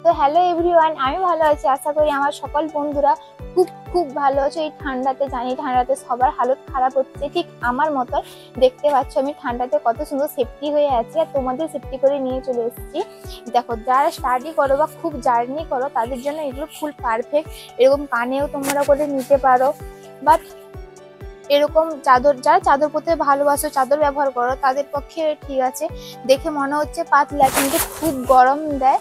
তো hello everyone, আমি ভালো আছি। আশা করি আমার সকল বন্ধুরা খুব খুব ভালো আছে। এই ঠান্ডাতে জানি ঠান্ডাতে সবার হালত খারাপ হচ্ছে, ঠিক আমার মতো। দেখতে পাচ্ছ আমি ঠান্ডাতে কত সুন্দর সেফটি হয়ে আছি আর তোমাদের সেফটি করে নিয়ে চলে এসেছি। দেখো, যারা স্টাডি করো বা খুব জার্নি করো তাদের জন্য এগুলো ফুল পারফেক্ট। এরকম কানেও তোমরা করে নিতে পারো, বাট এরকম চাদর, যারা চাদর পরতে ভালোবাসো, চাদর ব্যবহার করো, তাদের পক্ষে ঠিক আছে। দেখে মনে হচ্ছে পাতলা, কিন্তু খুব গরম দেয়।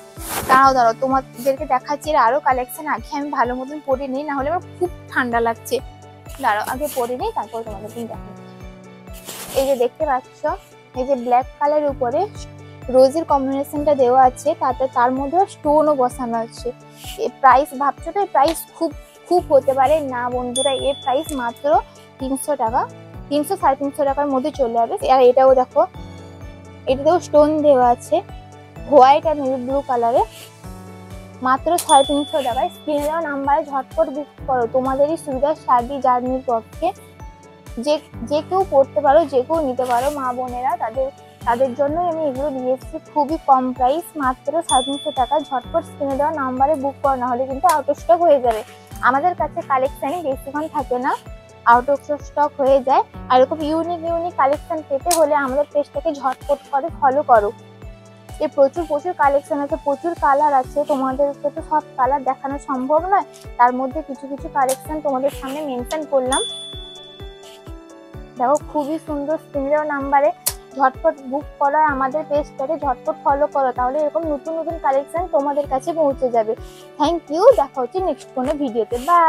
দাঁড়াও তোমাদেরকে দেখাচ্ছি এর আরো কালেকশন। আগে আমি ভালো মতন পরে নিই, না হলে আমার খুব ঠান্ডা লাগছে। দাঁড়াও, আগে পরে নিই, তারপর তোমাদেরকে দেখাচ্ছি। এই যে দেখতে পাচ্ছ, এই যে ব্ল্যাক কালারের উপরে রোজের কম্বিনেশনটা দেওয়া আছে, তার মধ্যে স্টোনও বসানো আছে। এই প্রাইস ভাবছো তো, এই প্রাইস খুব খুব হতে পারে না বন্ধুরা। এর প্রাইস মাত্র 300 টাকা, 300 350 টাকার মধ্যে চলে যাবে। আর এটাও দেখো, এটাতেও স্টোন দেওয়া আছে, হোয়াইট আর নেভি ব্লু কালারে, মাত্র 350 টাকায়। স্ক্রিনে দেওয়া নাম্বারে ঝটপট বুক করো, তোমাদেরই সুবিধা। শাড়ি জার্নির পক্ষে যে কেউ পড়তে পারো, যে কেউ নিতে পারো, মা বোনেরা, তাদের জন্যই আমি এগুলো নিয়ে এসেছি। খুবই কম প্রাইস, মাত্র 350 টাকা। ঝটপট স্ক্রিনে দেওয়া নাম্বারে বুক করো, না হলে কিন্তু আউট অফ স্টক হয়ে যাবে। আমাদের কাছে কালেকশনই বেশিক্ষণ থাকে না, আউট অফ স্টক হয়ে যায়। আর এরকম ইউনিক কালেকশন পেতে হলে আমাদের পেজটাকে ঝটপট করে ফলো করো। এর প্রচুর কালেকশন আছে, প্রচুর কালার আছে। তোমাদেরকে তো সব কালার দেখানো সম্ভব নয়, তার মধ্যে কিছু কালেকশন তোমাদের সামনে মেনশন করলাম। দেখো, খুবই সুন্দর। স্ক্রিনে দেওয়া নাম্বারে ঝটপট বুক করো, আমাদের পেজটাকে ঝটপট ফলো করো, তাহলে এরকম নতুন কালেকশন তোমাদের কাছে পৌঁছে যাবে। থ্যাংক ইউ, দেখা হচ্ছে নেক্সট কোনো ভিডিওতে। বাই।